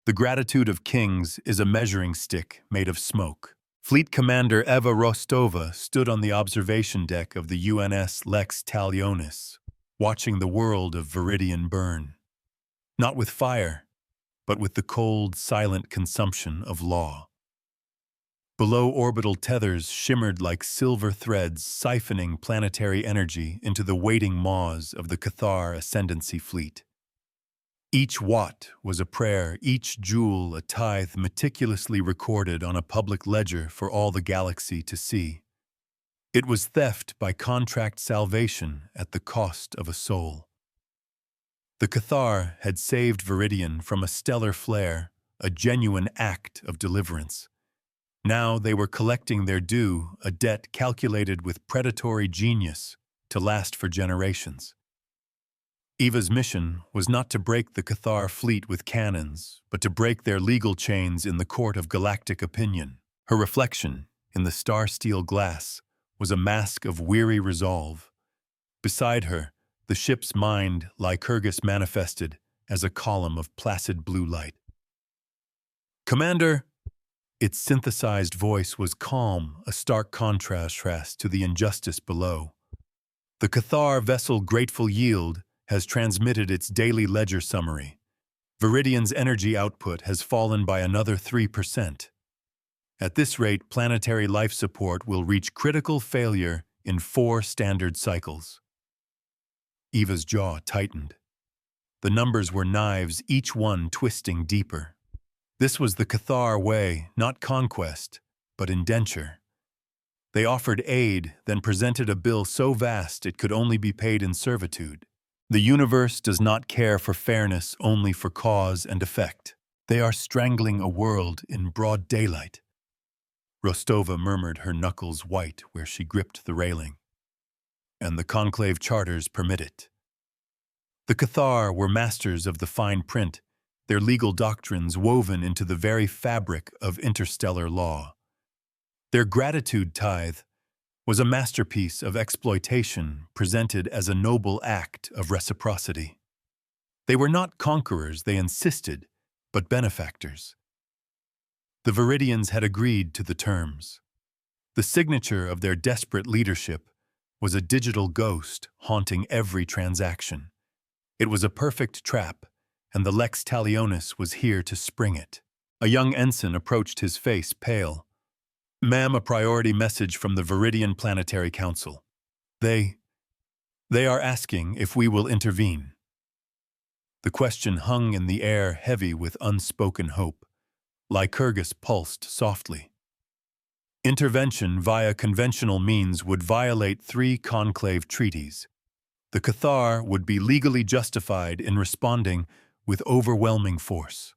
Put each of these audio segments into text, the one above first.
The gratitude of kings is a measuring stick made of smoke. Fleet Commander Eva Rostova stood on the observation deck of the UNS Lex Talionis, watching the world of Viridian burn. Not with fire, but with the cold, silent consumption of law. Below, orbital tethers shimmered like silver threads, siphoning planetary energy into the waiting maws of the Cathar Ascendancy fleet. Each watt was a prayer, each joule a tithe meticulously recorded on a public ledger for all the galaxy to see. It was theft by contract salvation at the cost of a soul. The Cathar had saved Viridian from a stellar flare, a genuine act of deliverance. Now they were collecting their due, a debt calculated with predatory genius to last for generations. Eva's mission was not to break the Cathar fleet with cannons, but to break their legal chains in the court of galactic opinion. Her reflection, in the star-steel glass, was a mask of weary resolve. Beside her, the ship's mind, Lycurgus manifested as a column of placid blue light. "Commander!" Its synthesized voice was calm, a stark contrast to the injustice below. The Cathar vessel Grateful Yield has transmitted its daily ledger summary. Viridian's energy output has fallen by another 3%. At this rate, planetary life support will reach critical failure in 4 standard cycles. Eva's jaw tightened. The numbers were knives, each one twisting deeper. This was the Cathar way, not conquest, but indenture. They offered aid, then presented a bill so vast it could only be paid in servitude. The universe does not care for fairness only for cause and effect. They are strangling a world in broad daylight. Rostova murmured, her knuckles white where she gripped the railing. And the conclave charters permit it. The Cathar were masters of the fine print, their legal doctrines woven into the very fabric of interstellar law. Their gratitude tithe was a masterpiece of exploitation presented as a noble act of reciprocity. They were not conquerors, they insisted, but benefactors. The Viridians had agreed to the terms. The signature of their desperate leadership was a digital ghost haunting every transaction. It was a perfect trap, and the Lex Talionis was here to spring it. A young ensign approached, his face pale. "Ma'am, a priority message from the Viridian Planetary Council. They are asking if we will intervene." The question hung in the air, heavy with unspoken hope. Lycurgus pulsed softly. Intervention via conventional means would violate 3 conclave treaties. The Cathar would be legally justified in responding with overwhelming force.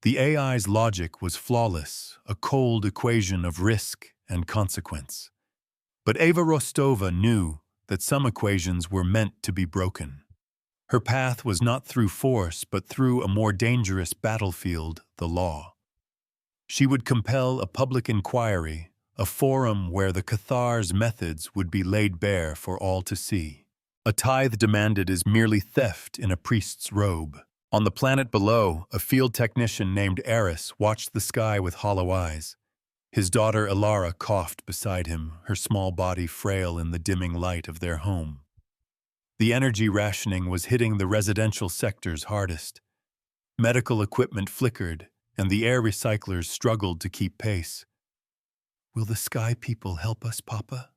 The AI's logic was flawless, a cold equation of risk and consequence. But Eva Rostova knew that some equations were meant to be broken. Her path was not through force, but through a more dangerous battlefield, the law. She would compel a public inquiry, a forum where the Cathar's methods would be laid bare for all to see. A tithe demanded is merely theft in a priest's robe. On the planet below, a field technician named Eris watched the sky with hollow eyes. His daughter Ilara coughed beside him, her small body frail in the dimming light of their home. The energy rationing was hitting the residential sectors hardest. Medical equipment flickered, and the air recyclers struggled to keep pace. "Will the sky people help us, Papa?"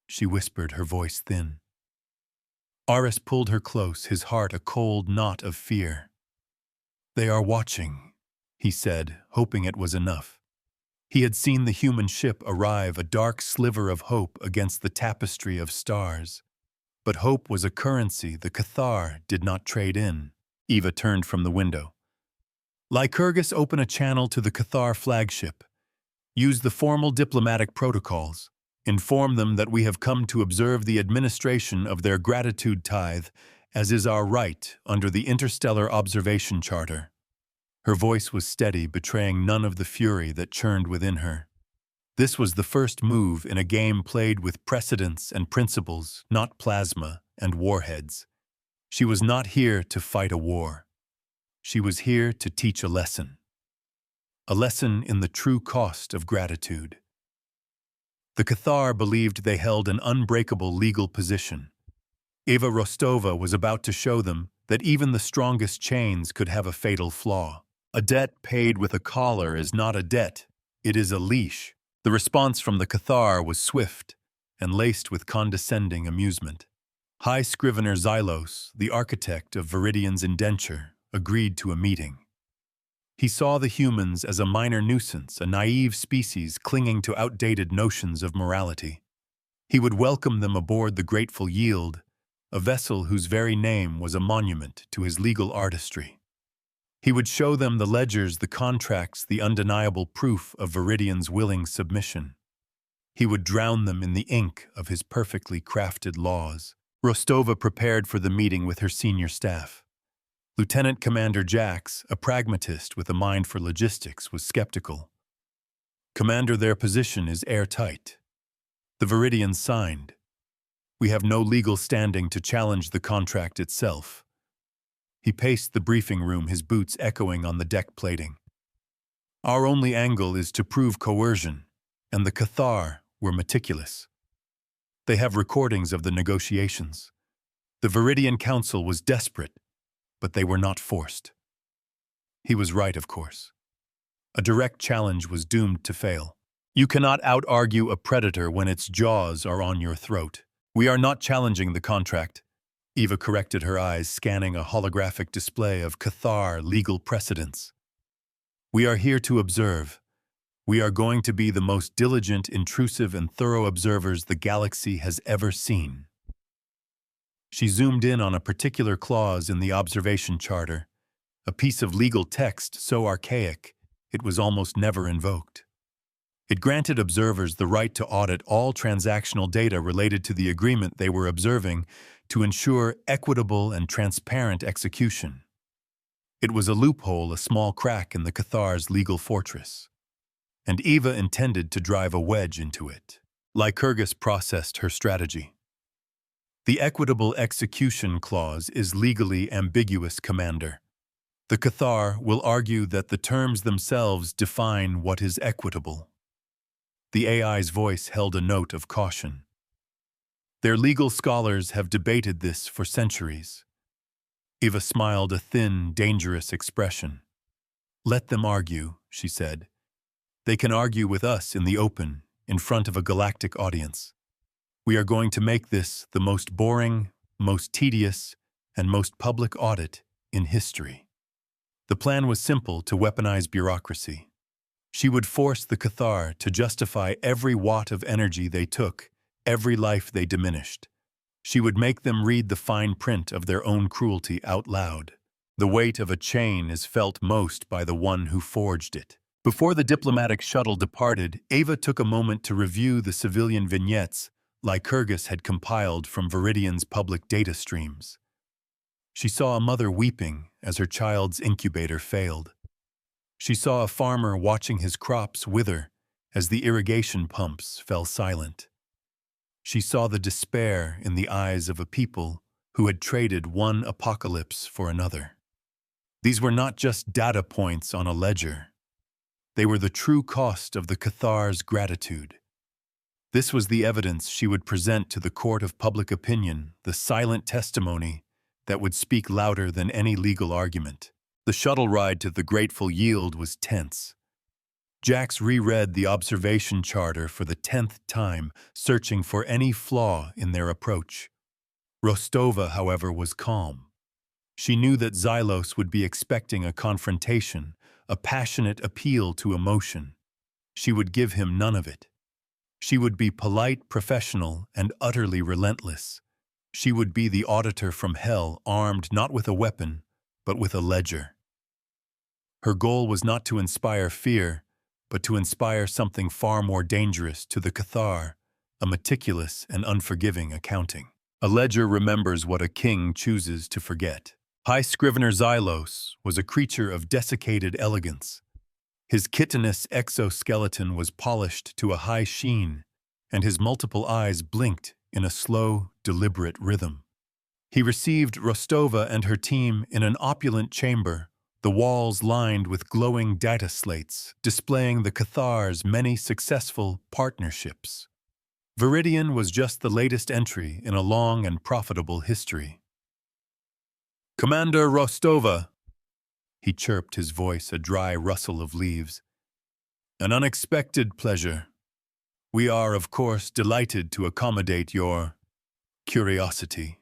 she whispered, her voice thin. Aris pulled her close, his heart a cold knot of fear. "They are watching," he said, hoping it was enough. He had seen the human ship arrive, a dark sliver of hope against the tapestry of stars. But hope was a currency the Cathar did not trade in. Eva turned from the window. "Lycurgus, open a channel to the Cathar flagship. Use the formal diplomatic protocols. Inform them that we have come to observe the administration of their gratitude tithe, as is our right under the Interstellar Observation Charter." Her voice was steady, betraying none of the fury that churned within her. This was the first move in a game played with precedents and principles, not plasma and warheads. She was not here to fight a war. She was here to teach a lesson. A lesson in the true cost of gratitude. The Cathar believed they held an unbreakable legal position. Eva Rostova was about to show them that even the strongest chains could have a fatal flaw. A debt paid with a collar is not a debt, it is a leash. The response from the Cathar was swift and laced with condescending amusement. High Scrivener Xylos, the architect of Viridian's indenture, agreed to a meeting. He saw the humans as a minor nuisance, a naive species clinging to outdated notions of morality. He would welcome them aboard the Grateful Yield, a vessel whose very name was a monument to his legal artistry. He would show them the ledgers, the contracts, the undeniable proof of Viridian's willing submission. He would drown them in the ink of his perfectly crafted laws. Rostova prepared for the meeting with her senior staff. Lieutenant Commander Jax, a pragmatist with a mind for logistics, was skeptical. Commander, their position is airtight. The Viridians signed. We have no legal standing to challenge the contract itself. He paced the briefing room, his boots echoing on the deck plating. Our only angle is to prove coercion, and the Cathar were meticulous. They have recordings of the negotiations. The Viridian Council was desperate, but they were not forced. He was right, of course. A direct challenge was doomed to fail. You cannot out-argue a predator when its jaws are on your throat. We are not challenging the contract. Eva corrected her eyes, scanning a holographic display of Cathar legal precedents. We are here to observe. We are going to be the most diligent, intrusive, and thorough observers the galaxy has ever seen. She zoomed in on a particular clause in the observation charter, a piece of legal text so archaic it was almost never invoked. It granted observers the right to audit all transactional data related to the agreement they were observing to ensure equitable and transparent execution. It was a loophole, a small crack in the Cathar's legal fortress, and Eva intended to drive a wedge into it. Lycurgus processed her strategy. The equitable execution clause is legally ambiguous, Commander. The Cathar will argue that the terms themselves define what is equitable. The AI's voice held a note of caution. Their legal scholars have debated this for centuries. Eva smiled, a thin, dangerous expression. Let them argue, she said. They can argue with us in the open, in front of a galactic audience. We are going to make this the most boring, most tedious, and most public audit in history. The plan was simple: to weaponize bureaucracy. She would force the Cathar to justify every watt of energy they took, every life they diminished. She would make them read the fine print of their own cruelty out loud. The weight of a chain is felt most by the one who forged it. Before the diplomatic shuttle departed, Eva took a moment to review the civilian vignettes Lycurgus had compiled from Viridian's public data streams. She saw a mother weeping as her child's incubator failed. She saw a farmer watching his crops wither as the irrigation pumps fell silent. She saw the despair in the eyes of a people who had traded one apocalypse for another. These were not just data points on a ledger. They were the true cost of the Cathar's gratitude. This was the evidence she would present to the court of public opinion, the silent testimony that would speak louder than any legal argument. The shuttle ride to the Grateful Yield was tense. Jax reread the observation charter for the 10th time, searching for any flaw in their approach. Rostova, however, was calm. She knew that Xylos would be expecting a confrontation, a passionate appeal to emotion. She would give him none of it. She would be polite, professional, and utterly relentless. She would be the auditor from hell, armed not with a weapon, but with a ledger. Her goal was not to inspire fear, but to inspire something far more dangerous to the Cathar, a meticulous and unforgiving accounting. A ledger remembers what a king chooses to forget. High Scrivener Xylos was a creature of desiccated elegance. His chitinous exoskeleton was polished to a high sheen, and his multiple eyes blinked in a slow, deliberate rhythm. He received Rostova and her team in an opulent chamber, the walls lined with glowing data slates displaying the Cathar's many successful partnerships. Viridian was just the latest entry in a long and profitable history. "Commander Rostova," he chirped, his voice a dry rustle of leaves. "An unexpected pleasure. We are, of course, delighted to accommodate your curiosity."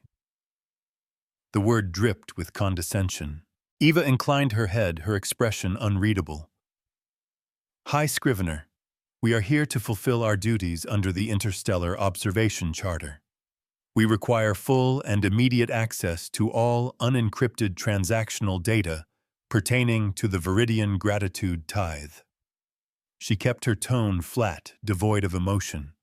The word dripped with condescension. Eva inclined her head, her expression unreadable. "High Scrivener, we are here to fulfill our duties under the Interstellar Observation Charter. We require full and immediate access to all unencrypted transactional data pertaining to the Viridian Gratitude Tithe." She kept her tone flat, devoid of emotion.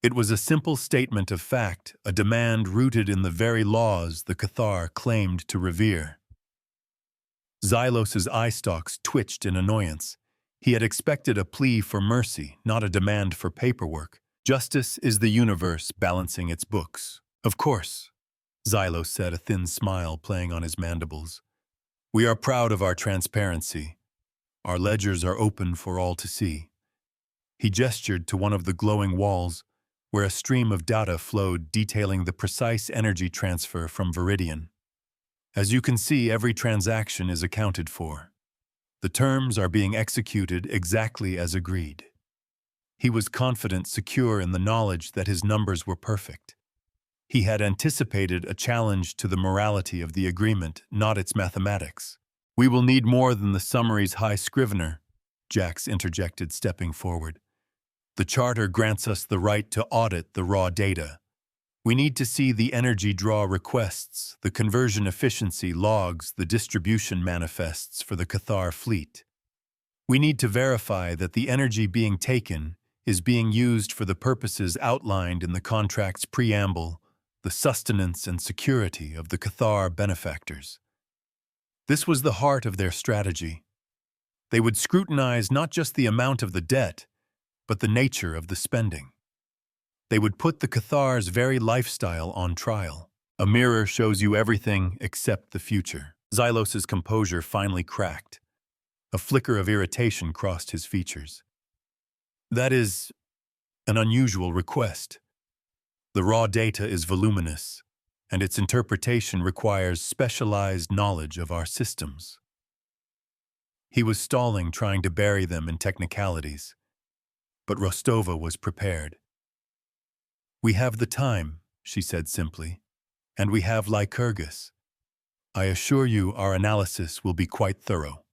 It was a simple statement of fact, a demand rooted in the very laws the Cathar claimed to revere. Xylos's eye stalks twitched in annoyance. He had expected a plea for mercy, not a demand for paperwork. Justice is the universe balancing its books. "Of course," Xylos said, a thin smile playing on his mandibles. "We are proud of our transparency. Our ledgers are open for all to see." He gestured to one of the glowing walls, where a stream of data flowed detailing the precise energy transfer from Viridian. "As you can see, every transaction is accounted for. The terms are being executed exactly as agreed." He was confident, secure in the knowledge that his numbers were perfect. He had anticipated a challenge to the morality of the agreement, not its mathematics. "We will need more than the summaries, High Scrivener," Jax interjected, stepping forward. "The Charter grants us the right to audit the raw data. We need to see the energy draw requests, the conversion efficiency logs, the distribution manifests for the Cathar fleet. We need to verify that the energy being taken is being used for the purposes outlined in the contract's preamble, the sustenance and security of the Cathar benefactors." This was the heart of their strategy. They would scrutinize not just the amount of the debt, but the nature of the spending. They would put the Cathar's very lifestyle on trial. "A mirror shows you everything except the future." Xylos's composure finally cracked. A flicker of irritation crossed his features. "That is an unusual request. The raw data is voluminous, and its interpretation requires specialized knowledge of our systems." He was stalling, trying to bury them in technicalities. But Rostova was prepared. "We have the time," she said simply, "and we have Lycurgus. I assure you our analysis will be quite thorough."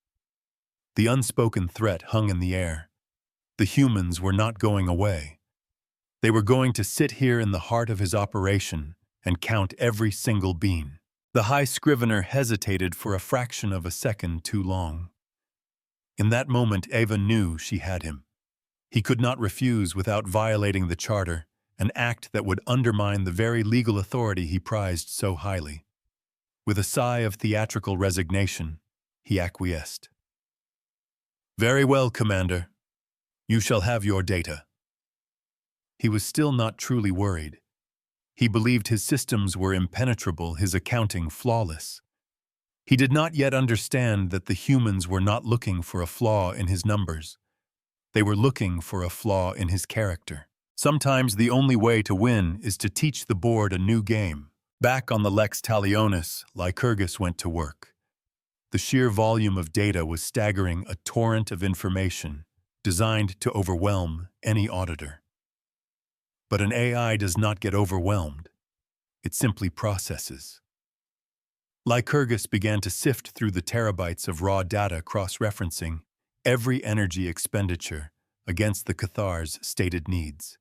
The unspoken threat hung in the air. The humans were not going away. They were going to sit here in the heart of his operation and count every single bean. The High Scrivener hesitated for a fraction of a second too long. In that moment, Eva knew she had him. He could not refuse without violating the Charter, an act that would undermine the very legal authority he prized so highly. With a sigh of theatrical resignation, he acquiesced. "Very well, Commander. You shall have your data." He was still not truly worried. He believed his systems were impenetrable, his accounting flawless. He did not yet understand that the humans were not looking for a flaw in his numbers. They were looking for a flaw in his character. Sometimes the only way to win is to teach the board a new game. Back on the Lex Talionis, Lycurgus went to work. The sheer volume of data was staggering, a torrent of information designed to overwhelm any auditor. But an AI does not get overwhelmed. It simply processes. Lycurgus began to sift through the terabytes of raw data, cross-referencing every energy expenditure against the Cathar's stated needs.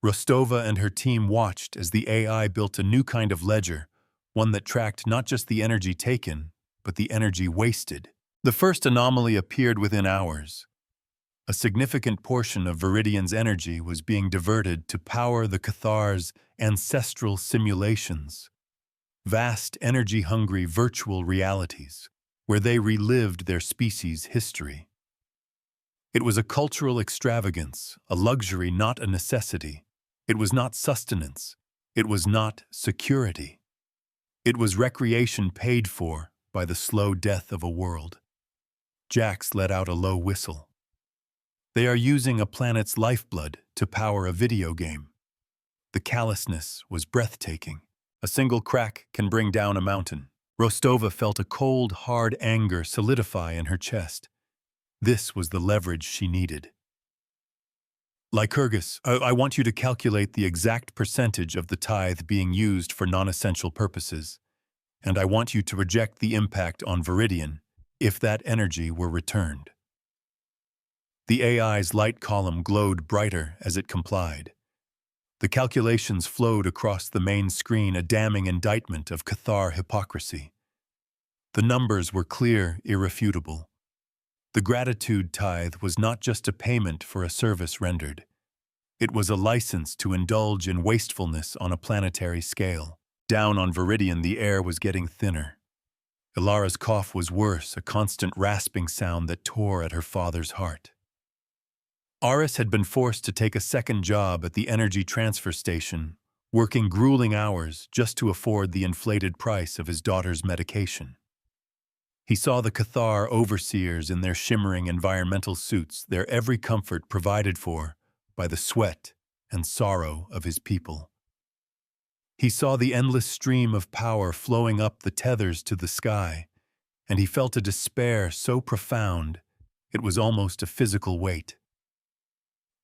Rostova and her team watched as the AI built a new kind of ledger, one that tracked not just the energy taken, but the energy wasted. The first anomaly appeared within hours. A significant portion of Viridian's energy was being diverted to power the Cathar's ancestral simulations, vast energy-hungry virtual realities, where they relived their species' history. It was a cultural extravagance, a luxury, not a necessity. It was not sustenance. It was not security. It was recreation paid for by the slow death of a world. Jax let out a low whistle. They are using a planet's lifeblood to power a video game. The callousness was breathtaking. A single crack can bring down a mountain. Rostova felt a cold, hard anger solidify in her chest. This was the leverage she needed. Lycurgus, I want you to calculate the exact percentage of the tithe being used for non-essential purposes, and I want you to project the impact on Viridian if that energy were returned. The AI's light column glowed brighter as it complied. The calculations flowed across the main screen, a damning indictment of Cathar hypocrisy. The numbers were clear, irrefutable. The gratitude tithe was not just a payment for a service rendered. It was a license to indulge in wastefulness on a planetary scale. Down on Viridian, the air was getting thinner. Ilara's cough was worse, a constant rasping sound that tore at her father's heart. Aris had been forced to take a second job at the energy transfer station, working grueling hours just to afford the inflated price of his daughter's medication. He saw the Cathar overseers in their shimmering environmental suits, their every comfort provided for by the sweat and sorrow of his people. He saw the endless stream of power flowing up the tethers to the sky, and he felt a despair so profound it was almost a physical weight.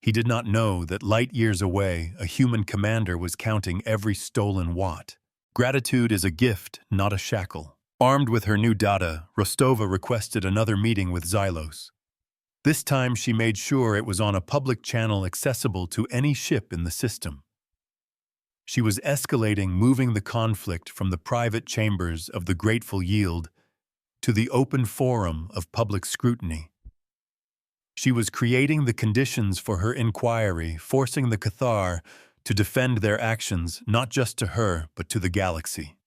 He did not know that light years away, a human commander was counting every stolen watt. Gratitude is a gift, not a shackle. Armed with her new data, Rostova requested another meeting with Xylos. This time she made sure it was on a public channel accessible to any ship in the system. She was escalating, moving the conflict from the private chambers of the grateful yield to the open forum of public scrutiny. She was creating the conditions for her inquiry, forcing the Cathar to defend their actions not just to her but to the galaxy.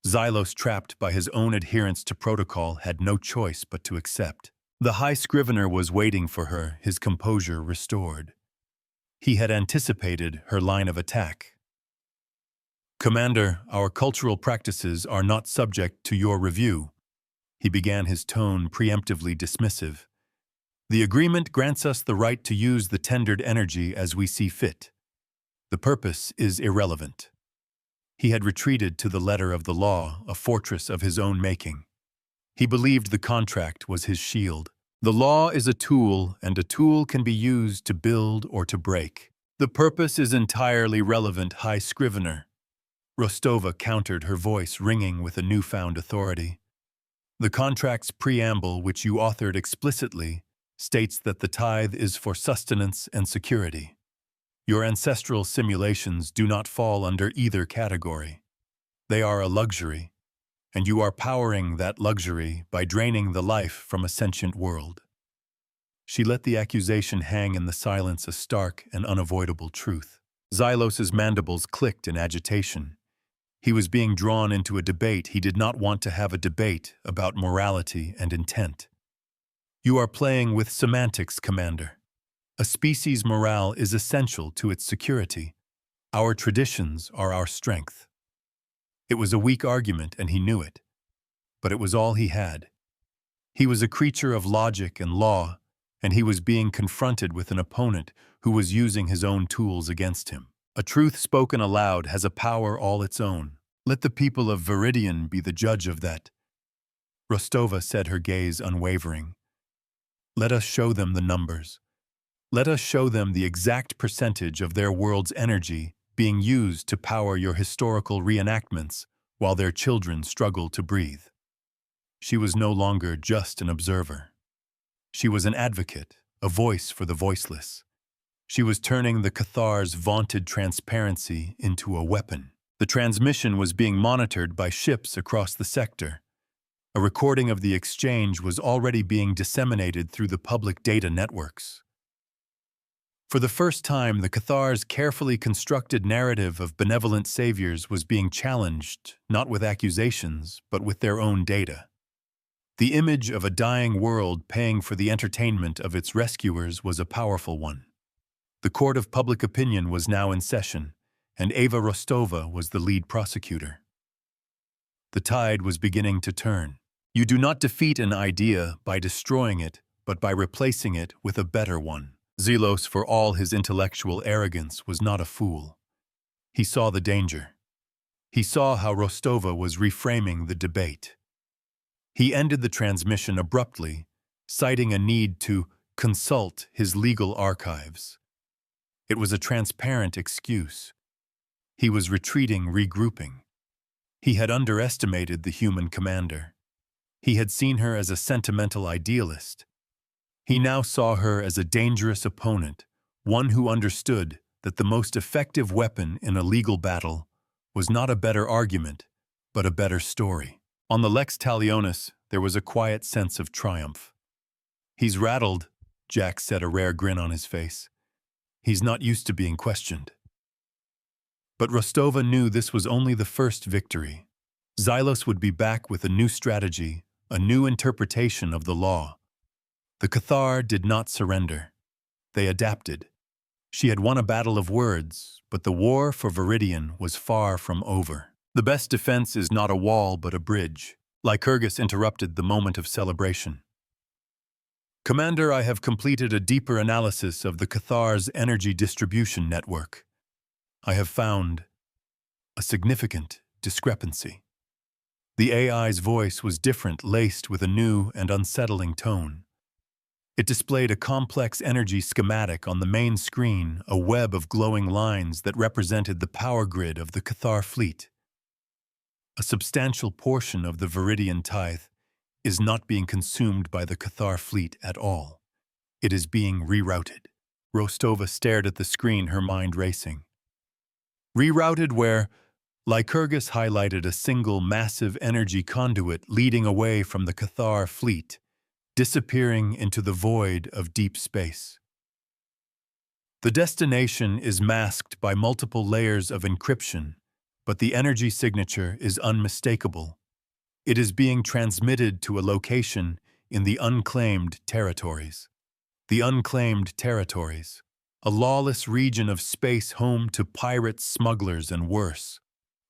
Xylos, trapped by his own adherence to protocol, had no choice but to accept. The High Scrivener was waiting for her, his composure restored. He had anticipated her line of attack. "Commander, our cultural practices are not subject to your review," he began, his tone preemptively dismissive. "The agreement grants us the right to use the tendered energy as we see fit. The purpose is irrelevant." He had retreated to the letter of the law, a fortress of his own making. He believed the contract was his shield. The law is a tool, and a tool can be used to build or to break. The purpose is entirely relevant, High Scrivener. Rostova countered, her voice ringing with a newfound authority. The contract's preamble, which you authored explicitly, states that the tithe is for sustenance and security. Your ancestral simulations do not fall under either category. They are a luxury, and you are powering that luxury by draining the life from a sentient world. She let the accusation hang in the silence, a stark and unavoidable truth. Xylos's mandibles clicked in agitation. He was being drawn into a debate. He did not want to have a debate about morality and intent. You are playing with semantics, Commander. A species' morale is essential to its security. Our traditions are our strength. It was a weak argument, and he knew it. But it was all he had. He was a creature of logic and law, and he was being confronted with an opponent who was using his own tools against him. A truth spoken aloud has a power all its own. Let the people of Viridian be the judge of that. Rostova said, her gaze unwavering. Let us show them the numbers. Let us show them the exact percentage of their world's energy being used to power your historical reenactments while their children struggle to breathe. She was no longer just an observer. She was an advocate, a voice for the voiceless. She was turning the Cathar's vaunted transparency into a weapon. The transmission was being monitored by ships across the sector. A recording of the exchange was already being disseminated through the public data networks. For the first time, the Cathar's carefully constructed narrative of benevolent saviors was being challenged, not with accusations, but with their own data. The image of a dying world paying for the entertainment of its rescuers was a powerful one. The court of public opinion was now in session, and Ava Rostova was the lead prosecutor. The tide was beginning to turn. You do not defeat an idea by destroying it, but by replacing it with a better one. Zelos, for all his intellectual arrogance, was not a fool. He saw the danger. He saw how Rostova was reframing the debate. He ended the transmission abruptly, citing a need to consult his legal archives. It was a transparent excuse. He was retreating, regrouping. He had underestimated the human commander. He had seen her as a sentimental idealist. He now saw her as a dangerous opponent, one who understood that the most effective weapon in a legal battle was not a better argument, but a better story. On the Lex Talionis, there was a quiet sense of triumph. "He's rattled," Jack said, a rare grin on his face. "He's not used to being questioned." But Rostova knew this was only the first victory. Xylos would be back with a new strategy, a new interpretation of the law. The Cathar did not surrender. They adapted. She had won a battle of words, but the war for Viridian was far from over. "The best defense is not a wall but a bridge." Lycurgus interrupted the moment of celebration. "Commander, I have completed a deeper analysis of the Cathar's energy distribution network. I have found a significant discrepancy." The AI's voice was different, laced with a new and unsettling tone. It displayed a complex energy schematic on the main screen, a web of glowing lines that represented the power grid of the Cathar fleet. A substantial portion of the Viridian Tithe is not being consumed by the Cathar fleet at all. It is being rerouted. Rostova stared at the screen, her mind racing. Rerouted where? Lycurgus highlighted a single massive energy conduit leading away from the Cathar fleet, disappearing into the void of deep space. The destination is masked by multiple layers of encryption, but the energy signature is unmistakable. It is being transmitted to a location in the unclaimed territories. The unclaimed territories, a lawless region of space home to pirates, smugglers, and worse.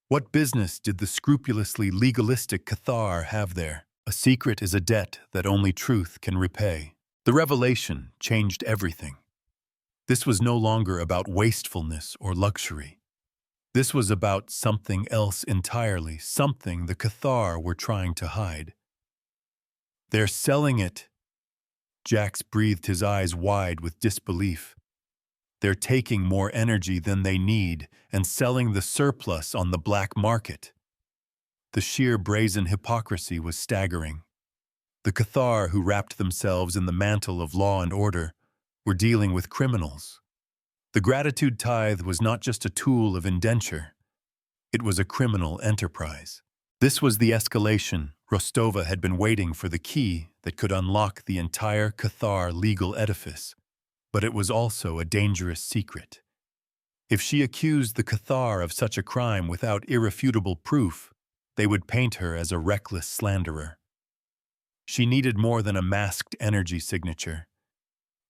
What business did the scrupulously legalistic Cathar have there? A secret is a debt that only truth can repay. The revelation changed everything. This was no longer about wastefulness or luxury. This was about something else entirely, something the Cathar were trying to hide. "They're selling it." Jax breathed, his eyes wide with disbelief. "They're taking more energy than they need and selling the surplus on the black market." The sheer brazen hypocrisy was staggering. The Cathar, who wrapped themselves in the mantle of law and order, were dealing with criminals. The gratitude tithe was not just a tool of indenture. It was a criminal enterprise. This was the escalation. Rostova had been waiting for the key that could unlock the entire Cathar legal edifice, but it was also a dangerous secret. If she accused the Cathar of such a crime without irrefutable proof, they would paint her as a reckless slanderer. She needed more than a masked energy signature.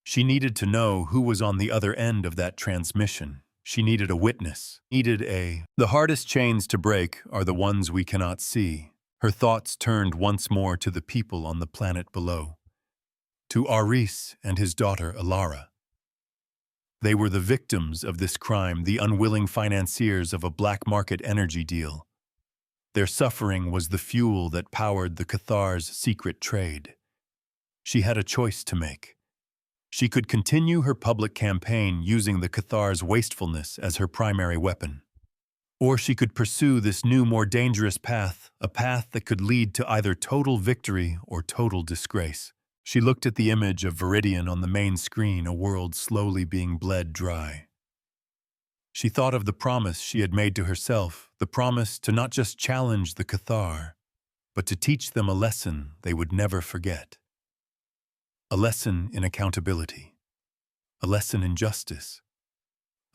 She needed to know who was on the other end of that transmission. She needed a witness. The hardest chains to break are the ones we cannot see. Her thoughts turned once more to the people on the planet below. To Aris and his daughter Alara. They were the victims of this crime, the unwilling financiers of a black market energy deal. Their suffering was the fuel that powered the Cathar's secret trade. She had a choice to make. She could continue her public campaign using the Cathar's wastefulness as her primary weapon. Or she could pursue this new, more dangerous path, a path that could lead to either total victory or total disgrace. She looked at the image of Viridian on the main screen, a world slowly being bled dry. She thought of the promise she had made to herself, the promise to not just challenge the Cathar, but to teach them a lesson they would never forget. A lesson in accountability. A lesson in justice.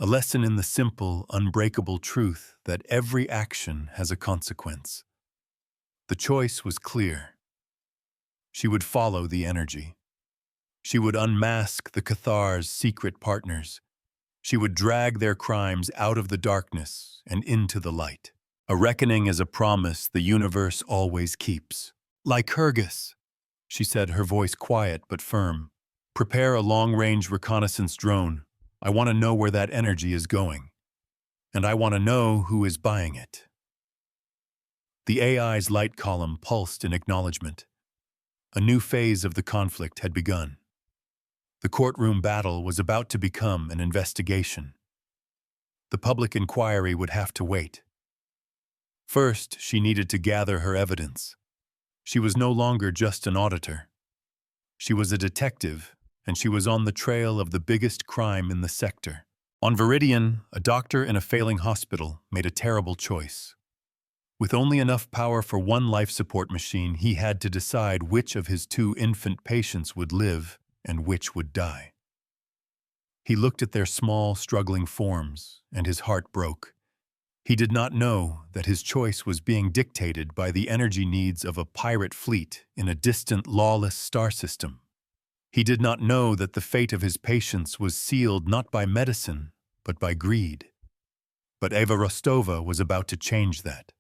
A lesson in the simple, unbreakable truth that every action has a consequence. The choice was clear. She would follow the energy. She would unmask the Cathar's secret partners. She would drag their crimes out of the darkness and into the light. A reckoning is a promise the universe always keeps. Lycurgus, she said, her voice quiet but firm. Prepare a long-range reconnaissance drone. I want to know where that energy is going. And I want to know who is buying it. The AI's light column pulsed in acknowledgement. A new phase of the conflict had begun. The courtroom battle was about to become an investigation. The public inquiry would have to wait. First, she needed to gather her evidence. She was no longer just an auditor. She was a detective, and she was on the trail of the biggest crime in the sector. On Viridian, a doctor in a failing hospital made a terrible choice. With only enough power for one life support machine, he had to decide which of his 2 infant patients would live and which would die. He looked at their small, struggling forms, and his heart broke. He did not know that his choice was being dictated by the energy needs of a pirate fleet in a distant, lawless star system. He did not know that the fate of his patients was sealed not by medicine, but by greed. But Eva Rostova was about to change that.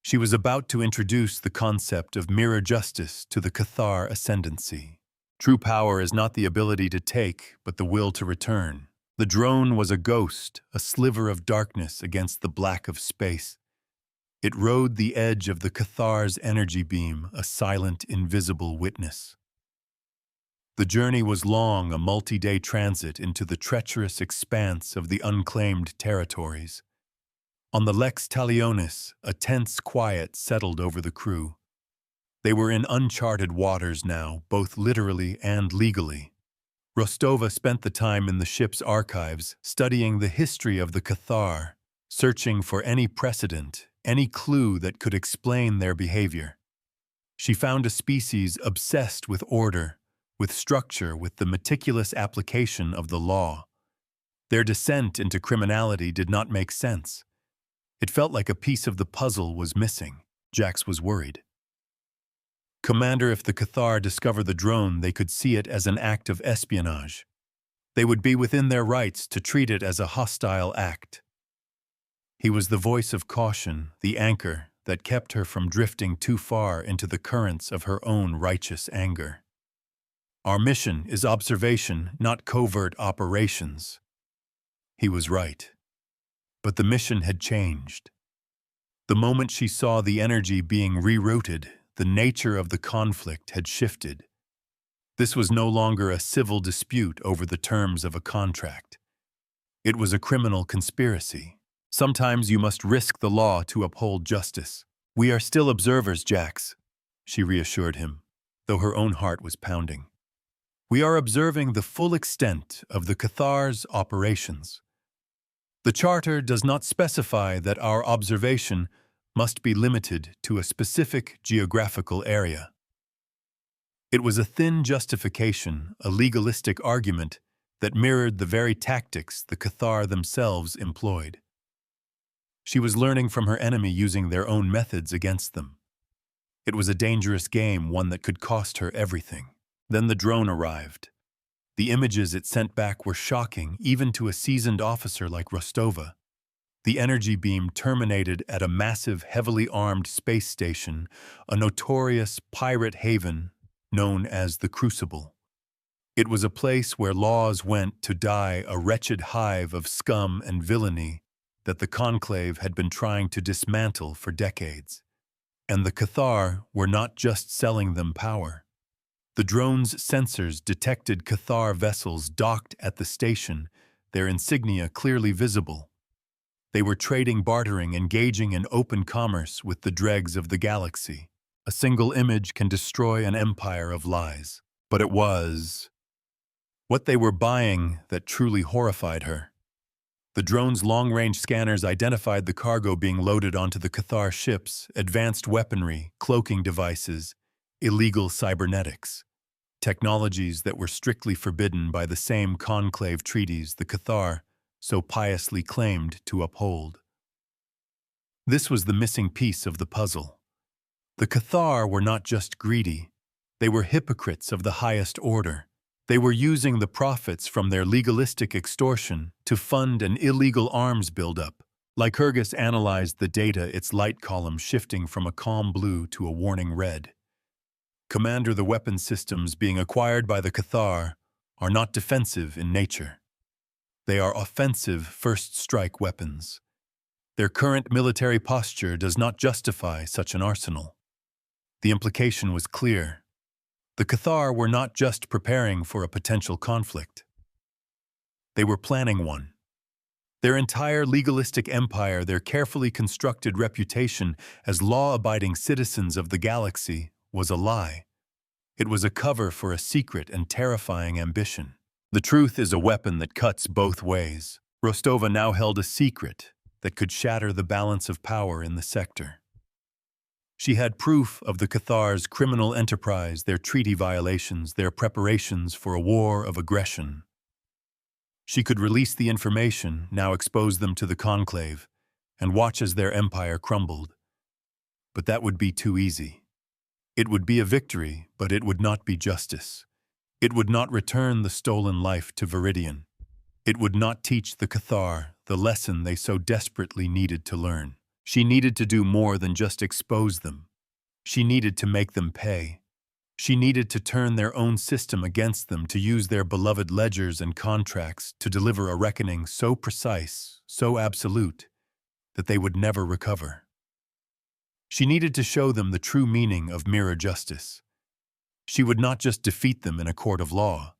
She was about to introduce the concept of mirror justice to the Cathar ascendancy. True power is not the ability to take, but the will to return. The drone was a ghost, a sliver of darkness against the black of space. It rode the edge of the Cathar's energy beam, a silent, invisible witness. The journey was long, a multi-day transit into the treacherous expanse of the unclaimed territories. On the Lex Talionis, a tense quiet settled over the crew. They were in uncharted waters now, both literally and legally. Rostova spent the time in the ship's archives, studying the history of the Cathar, searching for any precedent, any clue that could explain their behavior. She found a species obsessed with order, with structure, with the meticulous application of the law. Their descent into criminality did not make sense. It felt like a piece of the puzzle was missing. Jax was worried. Commander, if the Cathar discover the drone, they could see it as an act of espionage. They would be within their rights to treat it as a hostile act. He was the voice of caution, the anchor that kept her from drifting too far into the currents of her own righteous anger. Our mission is observation, not covert operations. He was right. But the mission had changed. The moment she saw the energy being rerouted, the nature of the conflict had shifted. This was no longer a civil dispute over the terms of a contract. It was a criminal conspiracy. Sometimes you must risk the law to uphold justice. We are still observers, Jax, she reassured him, though her own heart was pounding. We are observing the full extent of the Cathar's operations. The Charter does not specify that our observation must be limited to a specific geographical area. It was a thin justification, a legalistic argument that mirrored the very tactics the Cathar themselves employed. She was learning from her enemy using their own methods against them. It was a dangerous game, one that could cost her everything. Then the drone arrived. The images it sent back were shocking, even to a seasoned officer like Rostova. The energy beam terminated at a massive, heavily armed space station, a notorious pirate haven known as the Crucible. It was a place where laws went to die, a wretched hive of scum and villainy that the Conclave had been trying to dismantle for decades. And the Cathar were not just selling them power. The drone's sensors detected Cathar vessels docked at the station, their insignia clearly visible. They were trading, bartering, engaging in open commerce with the dregs of the galaxy. A single image can destroy an empire of lies. But it was what they were buying that truly horrified her. The drone's long-range scanners identified the cargo being loaded onto the Cathar ships: advanced weaponry, cloaking devices, illegal cybernetics. Technologies that were strictly forbidden by the same conclave treaties the Cathar so piously claimed to uphold. This was the missing piece of the puzzle. The Cathar were not just greedy. They were hypocrites of the highest order. They were using the profits from their legalistic extortion to fund an illegal arms buildup. Lycurgus analyzed the data, its light column shifting from a calm blue to a warning red. Commander, the weapon systems being acquired by the Cathar are not defensive in nature. They are offensive first-strike weapons. Their current military posture does not justify such an arsenal. The implication was clear. The Cathar were not just preparing for a potential conflict. They were planning one. Their entire legalistic empire, their carefully constructed reputation as law-abiding citizens of the galaxy, was a lie. It was a cover for a secret and terrifying ambition. The truth is a weapon that cuts both ways. Rostova now held a secret that could shatter the balance of power in the sector. She had proof of the Cathar's criminal enterprise, their treaty violations, their preparations for a war of aggression. She could release the information, now expose them to the Conclave, and watch as their empire crumbled. But that would be too easy. It would be a victory, but it would not be justice. It would not return the stolen life to Viridian. It would not teach the Cathar the lesson they so desperately needed to learn. She needed to do more than just expose them. She needed to make them pay. She needed to turn their own system against them, to use their beloved ledgers and contracts to deliver a reckoning so precise, so absolute, that they would never recover. She needed to show them the true meaning of mirror justice. She would not just defeat them in a court of law.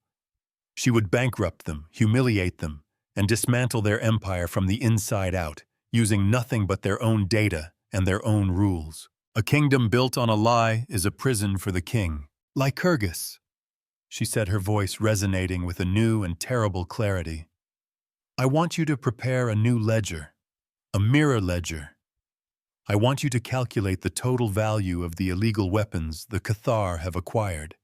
She would bankrupt them, humiliate them, and dismantle their empire from the inside out, using nothing but their own data and their own rules. A kingdom built on a lie is a prison for the king. Lycurgus, she said, her voice resonating with a new and terrible clarity. I want you to prepare a new ledger, a mirror ledger. I want you to calculate the total value of the illegal weapons the Cathar have acquired.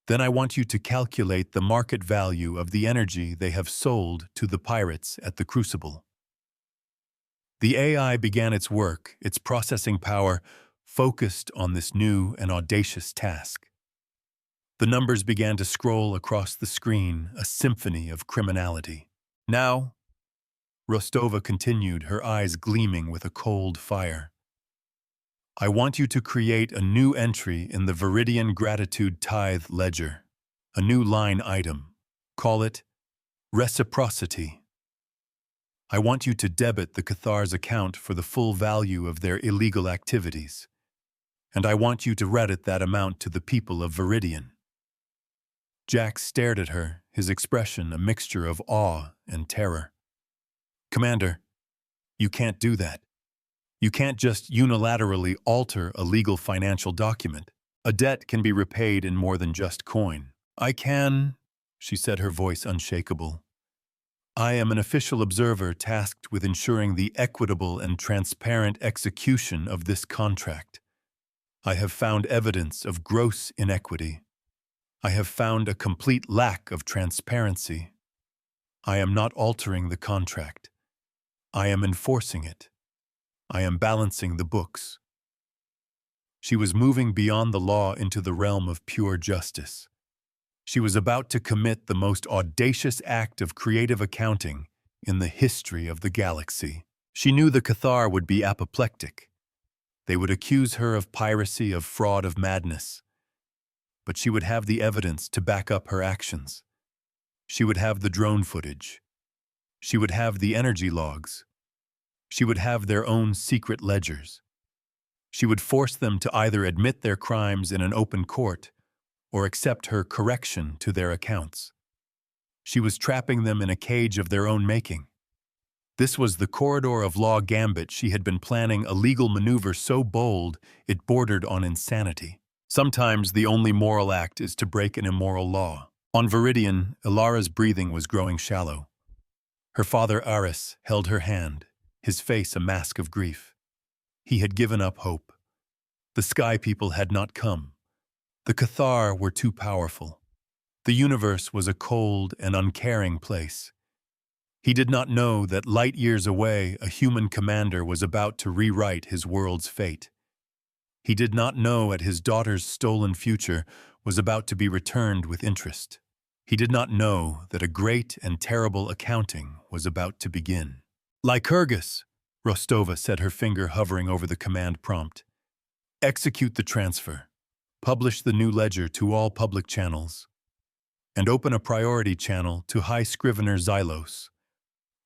Then I want you to calculate the market value of the energy they have sold to the pirates at the Crucible. The AI began its work, its processing power focused on this new and audacious task. The numbers began to scroll across the screen, a symphony of criminality. Now, Rostova continued, her eyes gleaming with a cold fire. I want you to create a new entry in the Viridian Gratitude Tithe ledger, a new line item. Call it Reciprocity. I want you to debit the Cathar's account for the full value of their illegal activities, and I want you to credit that amount to the people of Viridian. Jack stared at her, his expression a mixture of awe and terror. Commander, you can't do that. You can't just unilaterally alter a legal financial document. A debt can be repaid in more than just coin. I can, she said, her voice unshakable. I am an official observer tasked with ensuring the equitable and transparent execution of this contract. I have found evidence of gross inequity. I have found a complete lack of transparency. I am not altering the contract. I am enforcing it. I am balancing the books. She was moving beyond the law into the realm of pure justice. She was about to commit the most audacious act of creative accounting in the history of the galaxy. She knew the Cathar would be apoplectic. They would accuse her of piracy, of fraud, of madness. But she would have the evidence to back up her actions. She would have the drone footage. She would have the energy logs. She would have their own secret ledgers. She would force them to either admit their crimes in an open court or accept her correction to their accounts. She was trapping them in a cage of their own making. This was the corridor of law gambit. She had been planning a legal maneuver so bold it bordered on insanity. Sometimes the only moral act is to break an immoral law. On Viridian, Ilara's breathing was growing shallow. Her father Aris held her hand, his face a mask of grief. He had given up hope. The Sky People had not come. The Cathar were too powerful. The universe was a cold and uncaring place. He did not know that light years away a human commander was about to rewrite his world's fate. He did not know that his daughter's stolen future was about to be returned with interest. He did not know that a great and terrible accounting was about to begin. Lycurgus, Rostova said, her finger hovering over the command prompt. Execute the transfer. Publish the new ledger to all public channels. And open a priority channel to High Scrivener Xylos.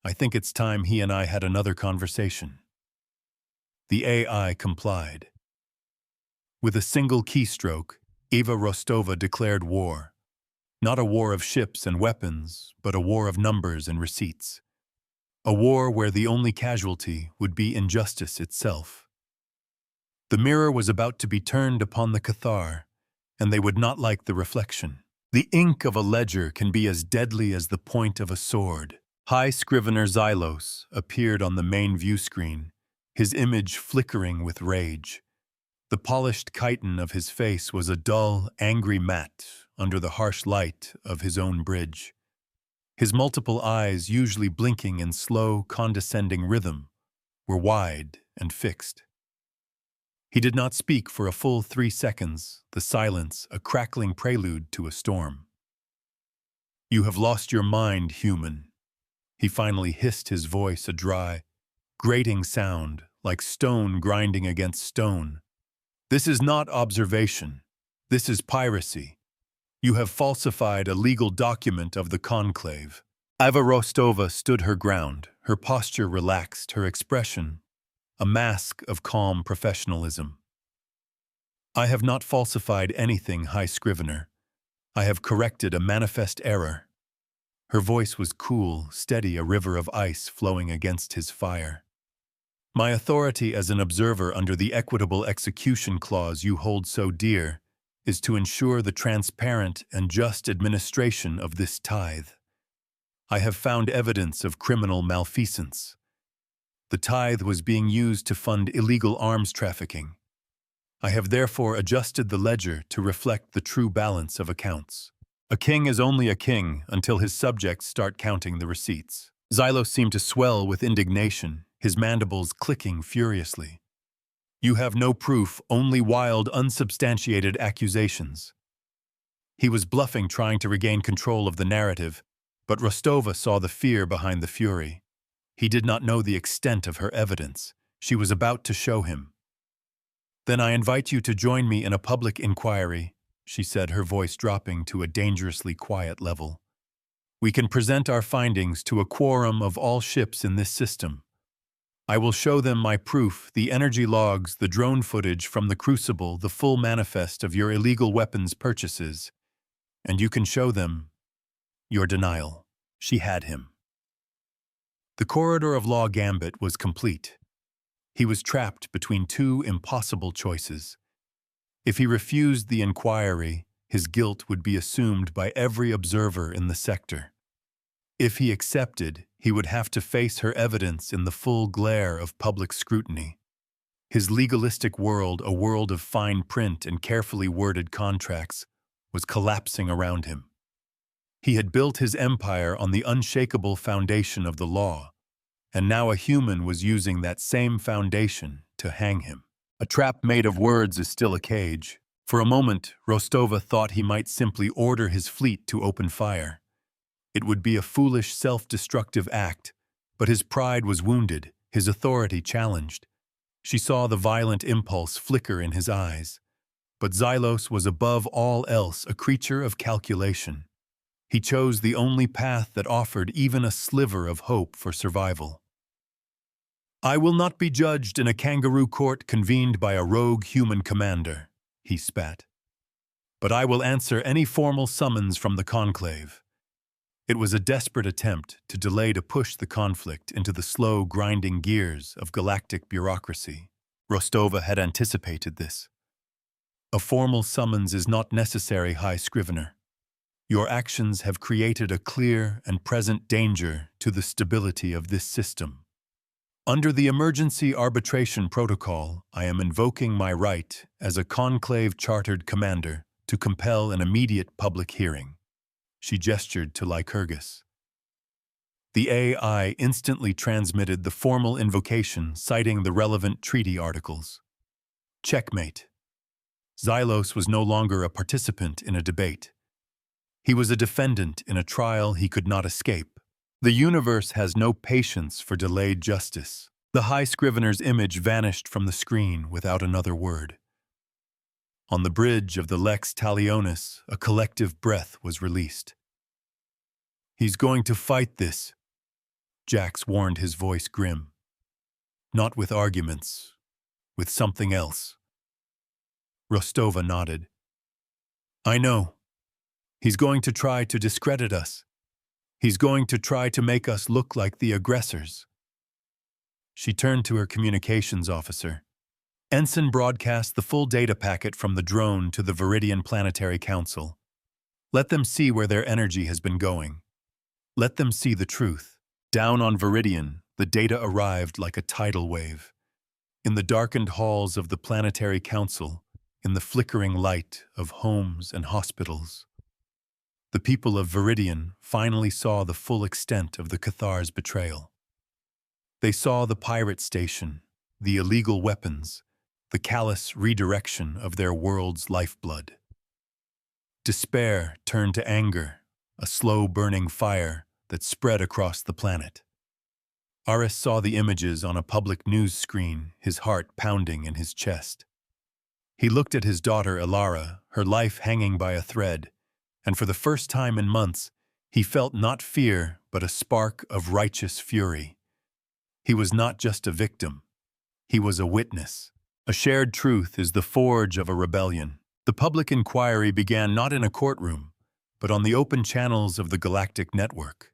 I think it's time he and I had another conversation. The AI complied. With a single keystroke, Eva Rostova declared war. Not a war of ships and weapons, but a war of numbers and receipts. A war where the only casualty would be injustice itself. The mirror was about to be turned upon the Cathar, and they would not like the reflection. The ink of a ledger can be as deadly as the point of a sword. High Scrivener Xylos appeared on the main view screen, his image flickering with rage. The polished chitin of his face was a dull, angry matte under the harsh light of his own bridge. His multiple eyes, usually blinking in slow, condescending rhythm, were wide and fixed. He did not speak for a full 3 seconds, the silence a crackling prelude to a storm. "You have lost your mind, human." He finally hissed, his voice a dry, grating sound like stone grinding against stone. "This is not observation. This is piracy. You have falsified a legal document of the conclave." Eva Rostova stood her ground, her posture relaxed, her expression a mask of calm professionalism. "I have not falsified anything, High Scrivener. I have corrected a manifest error." Her voice was cool, steady, a river of ice flowing against his fire. "My authority as an observer under the equitable execution clause you hold so dear is to ensure the transparent and just administration of this tithe. I have found evidence of criminal malfeasance. The tithe was being used to fund illegal arms trafficking. I have therefore adjusted the ledger to reflect the true balance of accounts. A king is only a king until his subjects start counting the receipts." Xylos seemed to swell with indignation, his mandibles clicking furiously. "You have no proof, only wild, unsubstantiated accusations." He was bluffing, trying to regain control of the narrative, but Rostova saw the fear behind the fury. He did not know the extent of her evidence. She was about to show him. "Then I invite you to join me in a public inquiry," she said, her voice dropping to a dangerously quiet level. "We can present our findings to a quorum of all ships in this system. I will show them my proof, the energy logs, the drone footage from the Crucible, the full manifest of your illegal weapons purchases. And you can show them your denial." She had him. The corridor of law gambit was complete. He was trapped between two impossible choices. If he refused the inquiry, his guilt would be assumed by every observer in the sector. If he accepted, he would have to face her evidence in the full glare of public scrutiny. His legalistic world, a world of fine print and carefully worded contracts, was collapsing around him. He had built his empire on the unshakable foundation of the law, and now a human was using that same foundation to hang him. A trap made of words is still a cage. For a moment, Rostova thought he might simply order his fleet to open fire. It would be a foolish, self-destructive act, but his pride was wounded, his authority challenged. She saw the violent impulse flicker in his eyes. But Xylos was above all else a creature of calculation. He chose the only path that offered even a sliver of hope for survival. "I will not be judged in a kangaroo court convened by a rogue human commander," he spat. "But I will answer any formal summons from the conclave." It was a desperate attempt to push the conflict into the slow, grinding gears of galactic bureaucracy. Rostova had anticipated this. "A formal summons is not necessary, High Scrivener. Your actions have created a clear and present danger to the stability of this system. Under the Emergency Arbitration Protocol, I am invoking my right as a conclave chartered commander to compel an immediate public hearing." She gestured to Lycurgus. The AI instantly transmitted the formal invocation, citing the relevant treaty articles. Checkmate. Xylos was no longer a participant in a debate. He was a defendant in a trial he could not escape. The universe has no patience for delayed justice. The High Scrivener's image vanished from the screen without another word. On the bridge of the Lex Talionis, a collective breath was released. "He's going to fight this," Jax warned, his voice grim. "Not with arguments, with something else." Rostova nodded. "I know. He's going to try to discredit us. He's going to try to make us look like the aggressors." She turned to her communications officer. "Ensign, broadcast the full data packet from the drone to the Viridian Planetary Council. Let them see where their energy has been going. Let them see the truth." Down on Viridian, the data arrived like a tidal wave. In the darkened halls of the Planetary Council, in the flickering light of homes and hospitals, the people of Viridian finally saw the full extent of the Cathar's betrayal. They saw the pirate station, the illegal weapons, the callous redirection of their world's lifeblood. Despair turned to anger, a slow-burning fire that spread across the planet. Aris saw the images on a public news screen, his heart pounding in his chest. He looked at his daughter Elara, her life hanging by a thread, and for the first time in months, he felt not fear but a spark of righteous fury. He was not just a victim. He was a witness. A shared truth is the forge of a rebellion. The public inquiry began not in a courtroom, but on the open channels of the Galactic network.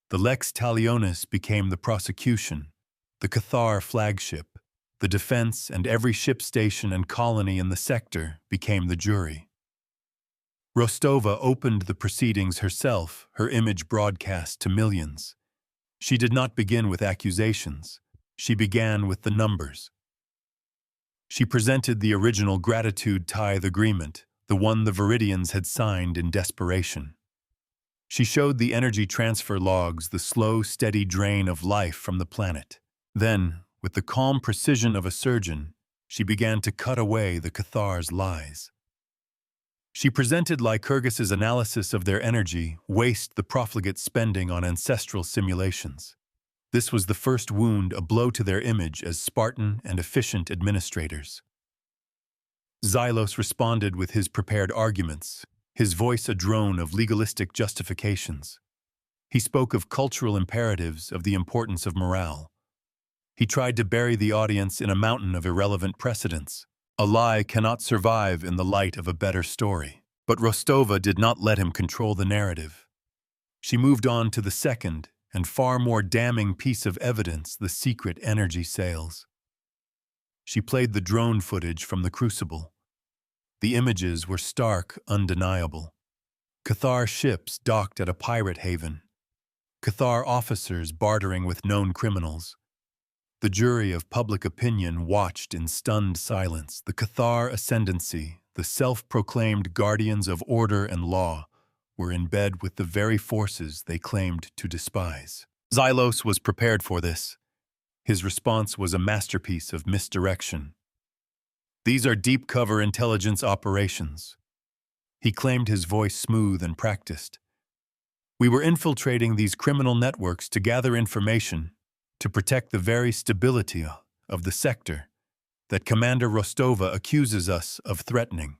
The Lex Talionis became the prosecution, the Cathar flagship, the defense, and every ship station and colony in the sector became the jury. Rostova opened the proceedings herself, her image broadcast to millions. She did not begin with accusations. She began with the numbers. She presented the original gratitude tithe agreement, the one the Viridians had signed in desperation. She showed the energy transfer logs, the slow, steady drain of life from the planet. Then, with the calm precision of a surgeon, she began to cut away the Cathar's lies. She presented Lycurgus's analysis of their energy waste the profligate spending on ancestral simulations. This was the first wound, a blow to their image as Spartan and efficient administrators. Xylos responded with his prepared arguments, his voice a drone of legalistic justifications. He spoke of cultural imperatives, of the importance of morale. He tried to bury the audience in a mountain of irrelevant precedents. A lie cannot survive in the light of a better story. But Rostova did not let him control the narrative. She moved on to the second and far more damning piece of evidence, the secret energy sales. She played the drone footage from the Crucible. The images were stark, undeniable. Cathar ships docked at a pirate haven. Cathar officers bartering with known criminals. The jury of public opinion watched in stunned silence. The Cathar ascendancy, the self-proclaimed guardians of order and law, were in bed with the very forces they claimed to despise. Xylos was prepared for this. His response was a masterpiece of misdirection. "These are deep-cover intelligence operations." He claimed, his voice smooth and practiced. "We were infiltrating these criminal networks to gather information, to protect the very stability of the sector that Commander Rostova accuses us of threatening."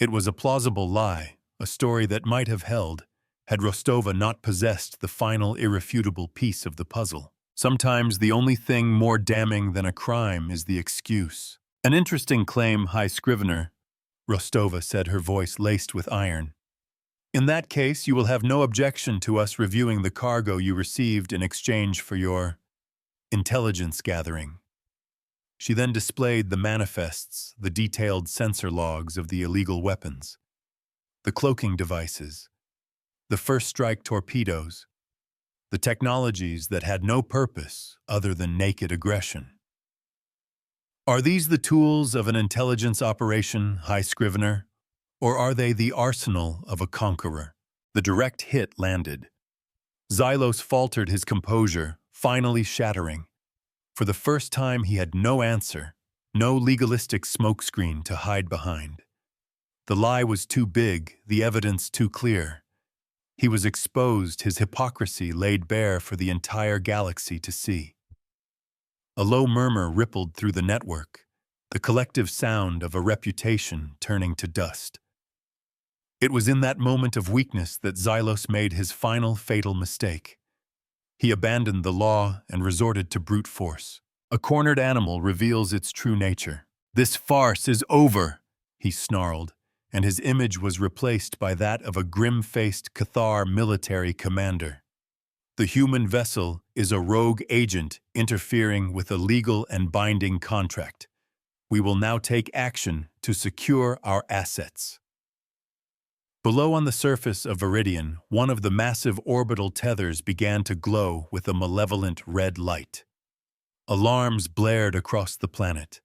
It was a plausible lie, a story that might have held, had Rostova not possessed the final irrefutable piece of the puzzle. Sometimes the only thing more damning than a crime is the excuse. "An interesting claim, High Scrivener," Rostova said, her voice laced with iron. "In that case, you will have no objection to us reviewing the cargo you received in exchange for your intelligence gathering." She then displayed the manifests, the detailed sensor logs of the illegal weapons, the cloaking devices, the first strike torpedoes, the technologies that had no purpose other than naked aggression. "Are these the tools of an intelligence operation, High Scrivener? Or are they the arsenal of a conqueror?" The direct hit landed. Xylos faltered, his composure finally shattering. For the first time he had no answer, no legalistic smokescreen to hide behind. The lie was too big, the evidence too clear. He was exposed, his hypocrisy laid bare for the entire galaxy to see. A low murmur rippled through the network. the collective sound of a reputation turning to dust. It was in that moment of weakness that Xylos made his final fatal mistake. He abandoned the law and resorted to brute force. A cornered animal reveals its true nature. "This farce is over," he snarled, and his image was replaced by that of a grim-faced Cathar military commander. The human vessel is a rogue agent interfering with a legal and binding contract. We will now take action to secure our assets. Below on the surface of Viridian, one of the massive orbital tethers began to glow with a malevolent red light. Alarms blared across the planet.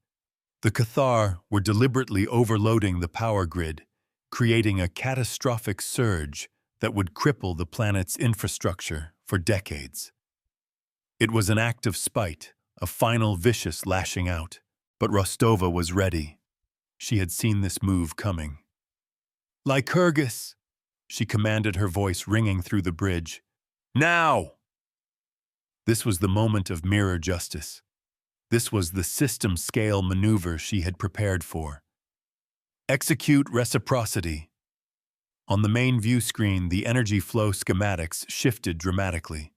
The Cathar were deliberately overloading the power grid, creating a catastrophic surge that would cripple the planet's infrastructure for decades. It was an act of spite, a final vicious lashing out, but Rostova was ready. She had seen this move coming. "Lycurgus!" she commanded, her voice ringing through the bridge. "Now!" This was the moment of mirror justice. This was the system-scale maneuver she had prepared for. Execute reciprocity. On the main view screen, the energy flow schematics shifted dramatically.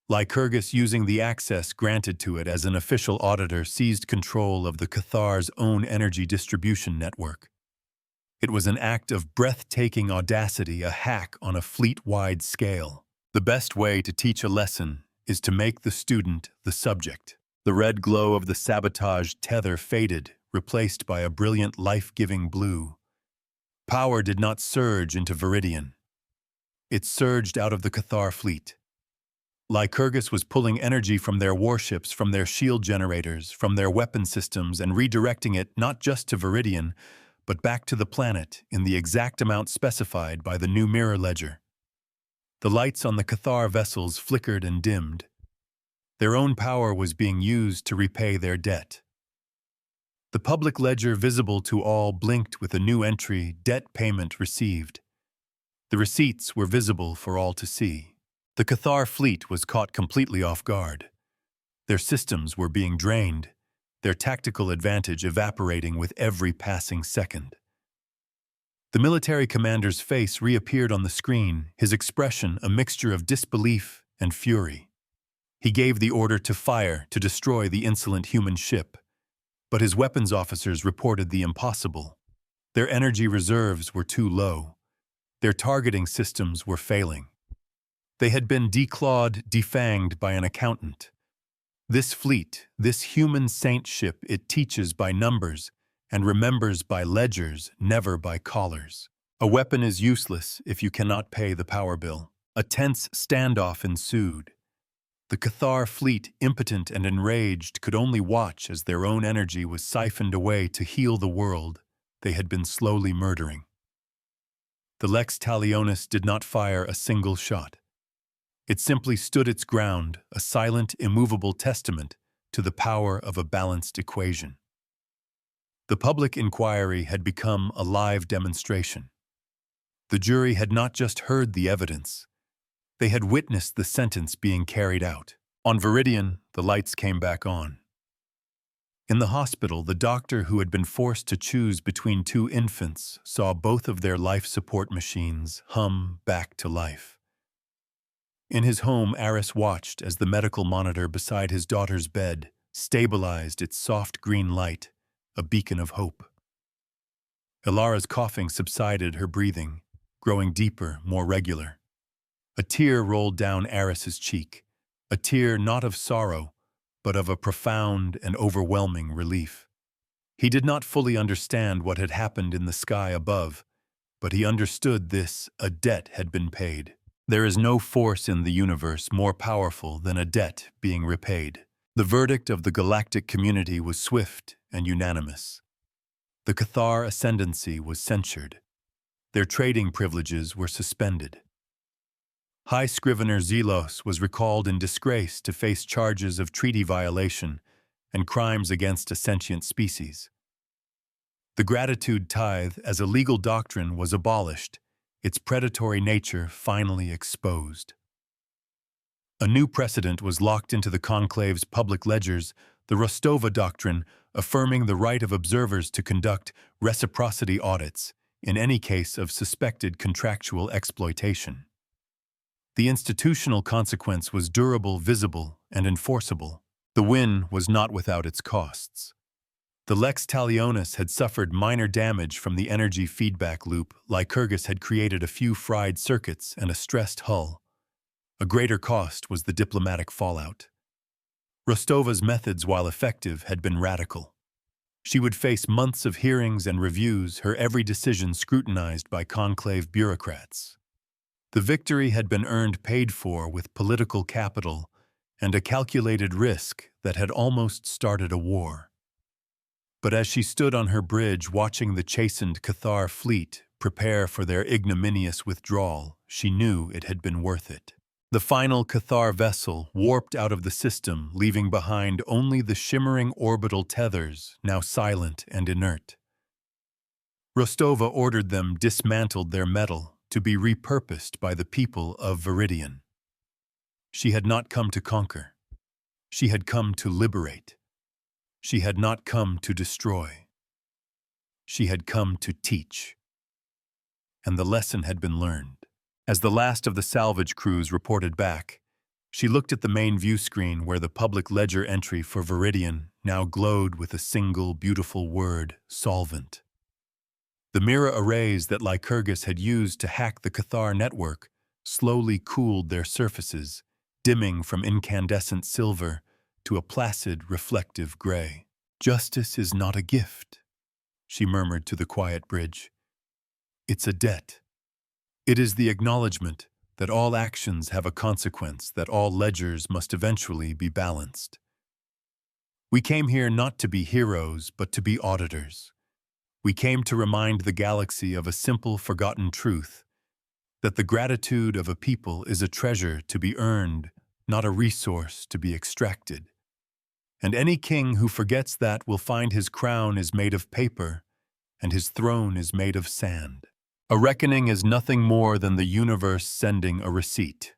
Lycurgus, using the access granted to it as an official auditor, seized control of the Cathar's own energy distribution network. It was an act of breathtaking audacity, a hack on a fleet-wide scale. The best way to teach a lesson is to make the student the subject. The red glow of the sabotaged tether faded, replaced by a brilliant life-giving blue. Power did not surge into Viridian. It surged out of the Cathar fleet. Lycurgus was pulling energy from their warships, from their shield generators, from their weapon systems, and redirecting it not just to Viridian, but back to the planet in the exact amount specified by the new mirror ledger. The lights on the Cathar vessels flickered and dimmed. Their own power was being used to repay their debt. The public ledger, visible to all, blinked with a new entry: debt payment received. The receipts were visible for all to see. The Cathar fleet was caught completely off guard. Their systems were being drained, their tactical advantage evaporating with every passing second. The military commander's face reappeared on the screen, his expression a mixture of disbelief and fury. He gave the order to fire to destroy the insolent human ship, but his weapons officers reported the impossible. Their energy reserves were too low. Their targeting systems were failing. They had been declawed, defanged by an accountant. This fleet, this human saint ship, it teaches by numbers and remembers by ledgers, never by collars. A weapon is useless if you cannot pay the power bill. A tense standoff ensued. The Cathar fleet, impotent and enraged, could only watch as their own energy was siphoned away to heal the world they had been slowly murdering. The Lex Talionis did not fire a single shot. It simply stood its ground, a silent, immovable testament to the power of a balanced equation. The public inquiry had become a live demonstration. The jury had not just heard the evidence. They had witnessed the sentence being carried out. On Viridian, the lights came back on. In the hospital, the doctor who had been forced to choose between two infants saw both of their life support machines hum back to life. In his home, Aris watched as the medical monitor beside his daughter's bed stabilized its soft green light, a beacon of hope. Ilara's coughing subsided, her breathing growing deeper, more regular. A tear rolled down Aris's cheek, a tear not of sorrow, but of a profound and overwhelming relief. He did not fully understand what had happened in the sky above, but he understood this: a debt had been paid. There is no force in the universe more powerful than a debt being repaid. The verdict of the galactic community was swift and unanimous. The Cathar ascendancy was censured. Their trading privileges were suspended. High Scrivener Zelos was recalled in disgrace to face charges of treaty violation and crimes against a sentient species. The gratitude tithe as a legal doctrine was abolished, its predatory nature finally exposed. A new precedent was locked into the Conclave's public ledgers: the Rostova Doctrine, affirming the right of observers to conduct reciprocity audits in any case of suspected contractual exploitation. The institutional consequence was durable, visible, and enforceable. The win was not without its costs. The Lex Talionis had suffered minor damage from the energy feedback loop. Lycurgus had created a few fried circuits and a stressed hull. A greater cost was the diplomatic fallout. Rostova's methods, while effective, had been radical. She would face months of hearings and reviews, her every decision scrutinized by conclave bureaucrats. The victory had been earned paid for with political capital and a calculated risk that had almost started a war. But as she stood on her bridge watching the chastened Cathar fleet prepare for their ignominious withdrawal, she knew it had been worth it. The final Cathar vessel warped out of the system, leaving behind only the shimmering orbital tethers, now silent and inert. Rostova ordered them dismantled their metal to be repurposed by the people of Viridian. She had not come to conquer. She had come to liberate. She had not come to destroy. She had come to teach. And the lesson had been learned. As the last of the salvage crews reported back, she looked at the main view screen where the public ledger entry for Viridian now glowed with a single beautiful word, solvent. The mirror arrays that Lycurgus had used to hack the Cathar network slowly cooled their surfaces, dimming from incandescent silver to a placid, reflective gray. "Justice is not a gift," she murmured to the quiet bridge. "It's a debt. It is the acknowledgement that all actions have a consequence, that all ledgers must eventually be balanced. We came here not to be heroes, but to be auditors. We came to remind the galaxy of a simple, forgotten truth, that the gratitude of a people is a treasure to be earned, not a resource to be extracted. And any king who forgets that will find his crown is made of paper and his throne is made of sand. A reckoning is nothing more than the universe sending a receipt.